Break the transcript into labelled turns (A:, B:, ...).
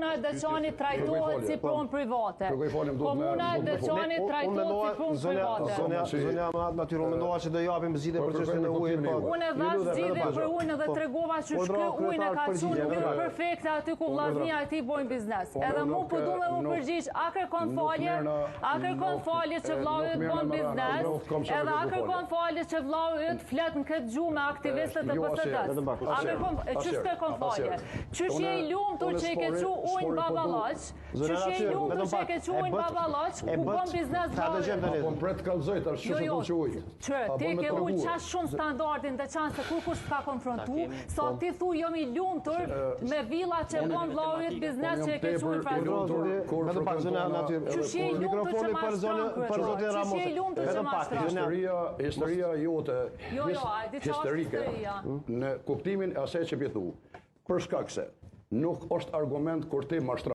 A: Komuna e Deçanit trajtohet si pronë private. Komuna e Deçanit trajtohet si pronë private.
B: Zonja natyru mendova që do japim zgjidhje për çështjen e ujit.
A: Unë e dhash zgjidhje për ujin dhe tregova që ky ujin e ka çuar nuk është perfekte aty ku vllaznia e tij bojnë biznes. Edhe mu po duam të më përgjigj, a kërkon falje që vllau yt bën biznes, edhe a kërkon falje që vllau yt flet në këtë gjuhë me aktivistët e PSD-s. A kërkon ç'është kërkon falje? Ç'është je i lumtur që i ke çu ujin baballaç? Ç'është je i lumtur që i ke çu ujin baballaç ku bën biznes vllau?
C: Po pret kallzoj tash ç'është do të ujit.
A: Ti ke ujë çast shumë standardin të çan se kur kush ka konfrontu, sa ti thu jam i lumtur me villa që bën vllau yt biznes që e ke çu infrastrukturë.
B: Vetëm pak zonë natyr. Mikrofoni për zotin Ramos. Vetëm pak.
C: Historia jote historike në kuptimin e asaj që ti thu. Për shkak se nuk është argument kur ti mashtron